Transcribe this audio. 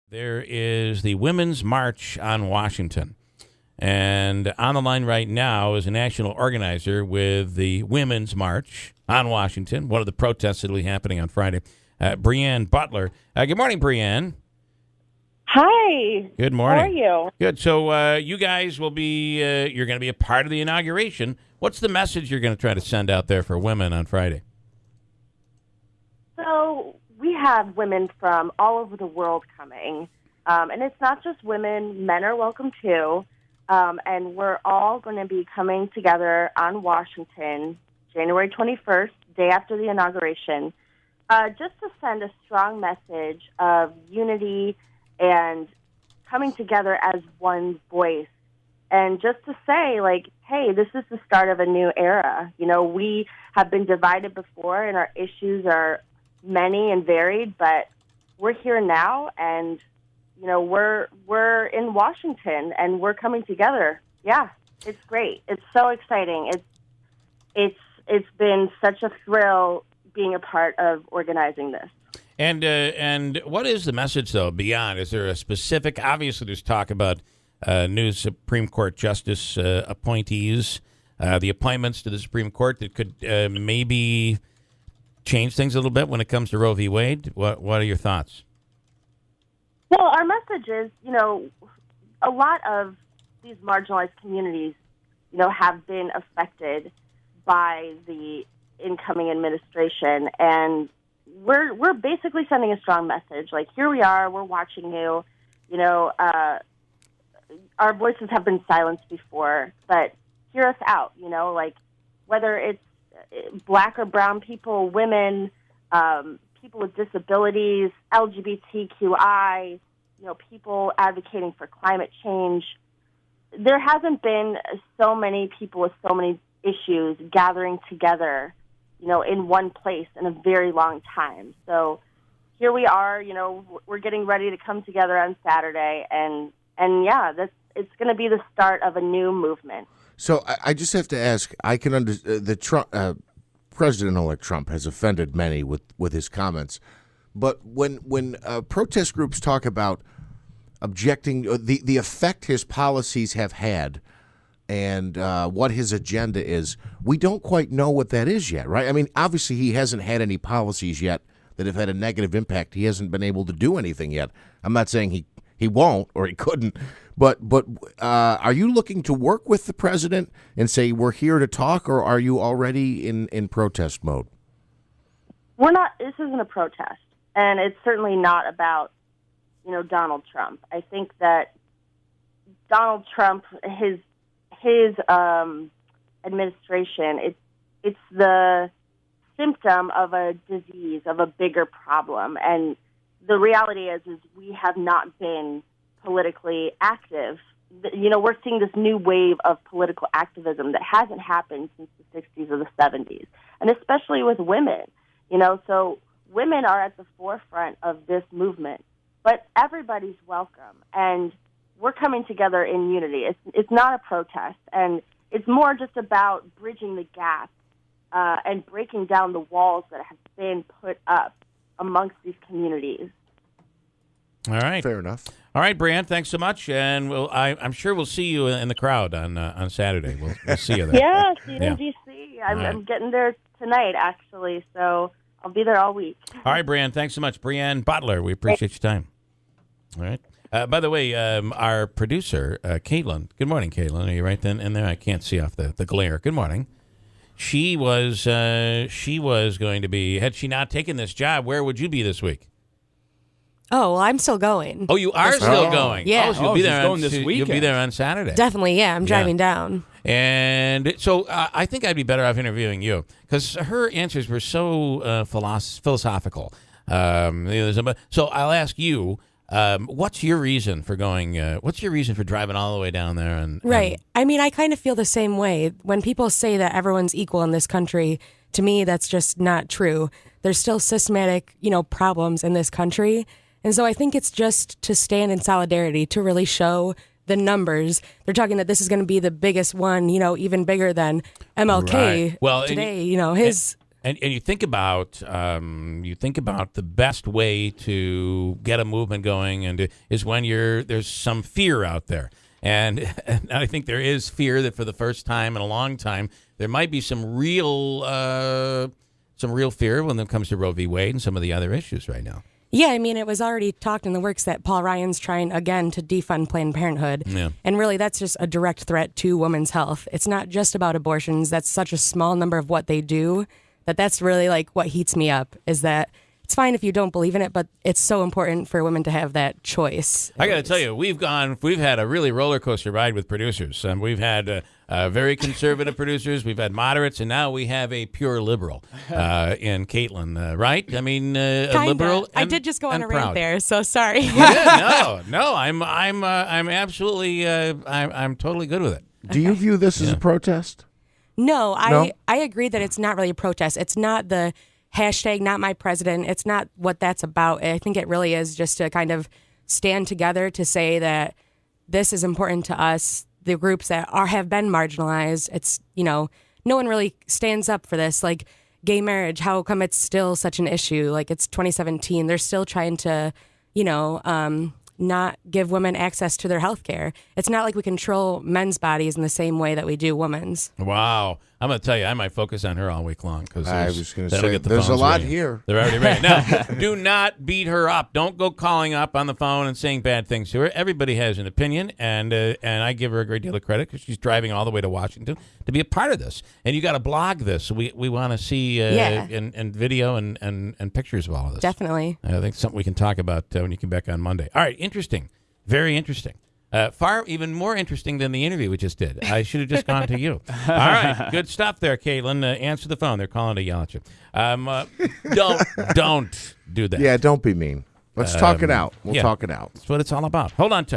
There is the Women's March on Washington. And on the line right now is a national organizer with the Women's March on Washington, one of the protests that will be happening on Friday, Breanne Butler. Good morning, Breanne. Hi. Good morning. How are you? Good. So you guys will be, you're going to be a part of the inauguration. What's the message you're going to try to send out there for women on Friday? So we have women from all over the world coming. And it's not just women. Men are welcome too. And we're all going to be coming together on Washington, January 21st, day after the inauguration, just to send a strong message of unity and coming together as one voice. And just to say, like, hey, this is the start of a new era. You know, we have been divided before, and our issues are many and varied, but we're here now, and you know, we're in Washington and we're coming together. Yeah, it's great. It's so exciting. It's been such a thrill being a part of organizing this. And what is the message though beyond? Is there a specific? Obviously, there's talk about new Supreme Court justice appointees, the appointments to the Supreme Court that could maybe change things a little bit when it comes to Roe v. Wade. What are your thoughts? Well, our message is, you know, a lot of these marginalized communities, you know, have been affected by the incoming administration, and we're basically sending a strong message. Like, here we are, we're watching you. You know, our voices have been silenced before, but hear us out. You know, like whether it's black or brown people, women, people with disabilities, LGBTQI, you know, people advocating for climate change. There hasn't been so many people with so many issues gathering together, you know, in one place in a very long time. So here we are, you know, we're getting ready to come together on Saturday, and yeah, it's going to be the start of a new movement. So I just have to ask, I can understand the Trump President-elect Trump has offended many with his comments, but when protest groups talk about objecting, the effect his policies have had and what his agenda is, we don't quite know what that is yet, right? I mean, obviously he hasn't had any policies yet that have had a negative impact. He hasn't been able to do anything yet. I'm not saying he won't or he couldn't, but are you looking to work with the president and say we're here to talk, or are you already in protest mode? We're not. This isn't a protest, and it's certainly not about, you know, Donald Trump. I think that Donald Trump, his administration, it's the symptom of a disease, of a bigger problem, and the reality is we have not been politically active. You know, we're seeing this new wave of political activism that hasn't happened since the 60s or the 70s, and especially with women. You know, so women are at the forefront of this movement, but everybody's welcome, and we're coming together in unity. It's not a protest, and it's more just about bridging the gap and breaking down the walls that have been put up amongst these communities. All right. Fair enough. All right, Breanne, thanks so much, and I'm sure we'll see you in the crowd on Saturday. We'll see you there. Yeah, see you in D.C. I'm getting there tonight, actually, so I'll be there all week. All right, Breanne, thanks so much. Breanne Butler, we appreciate your time. All right. By the way, our producer, Caitlin, good morning, Caitlin. Are you right then in there? I can't see off the glare. Good morning. She was going to be, had she not taken this job, where would you be this week? Oh, well, I'm still going. Oh, you are still going? Yeah. Oh, so you'll be there going this weekend. You'll be there on Saturday. Definitely, yeah. I'm driving down. And so I think I'd be better off interviewing you because her answers were so philosophical. So I'll ask you, what's your reason for going? What's your reason for driving all the way down there? Right. I mean, I kind of feel the same way. When people say that everyone's equal in this country, to me, that's just not true. There's still systematic, problems in this country. And so I think it's just to stand in solidarity, to really show the numbers. They're talking that this is going to be the biggest one, even bigger than MLK right. Well, today, And you think about the best way to get a movement going is when there's some fear out there. And I think there is fear that for the first time in a long time, there might be some real fear when it comes to Roe v. Wade and some of the other issues right now. Yeah, I mean, it was already talked in the works that Paul Ryan's trying again to defund Planned Parenthood. Yeah. And really, that's just a direct threat to women's health. It's not just about abortions. That's such a small number of what they do that's really like what heats me up is that it's fine if you don't believe in it, but it's so important for women to have that choice. I got to tell you, we've had a really roller coaster ride with producers. We've had very conservative producers, we've had moderates, and now we have a pure liberal in Caitlin, right? I mean, a liberal. I did just go on a proud. rant there, so sorry. Yeah, no, I'm absolutely, I'm totally good with it. Do you view this as a protest? No, I agree that it's not really a protest. It's not the hashtag not my president. It's not what that's about. I think it really is just to kind of stand together to say that this is important to us, the groups that have been marginalized. It's, no one really stands up for this. Like gay marriage, how come it's still such an issue? Like it's 2017. They're still trying to, not give women access to their health care. It's not like we control men's bodies in the same way that we do women's. Wow. I'm going to tell you, I might focus on her all week long. Because I was going to say, there's a lot here. They're already ready. Now, do not beat her up. Don't go calling up on the phone and saying bad things to her. Everybody has an opinion, and I give her a great deal of credit because she's driving all the way to Washington to be a part of this. And you got to blog this. So we want to see in video and pictures of all of this. Definitely. I think it's something we can talk about when you come back on Monday. All right, interesting. Very interesting. Far even more interesting than the interview we just did. I should have just gone to you. All right, good stuff there, Caitlin. Answer the phone. They're calling to yell at you. Don't do that. Yeah, don't be mean. Let's talk it out. We'll talk it out. That's what it's all about. Hold on tight.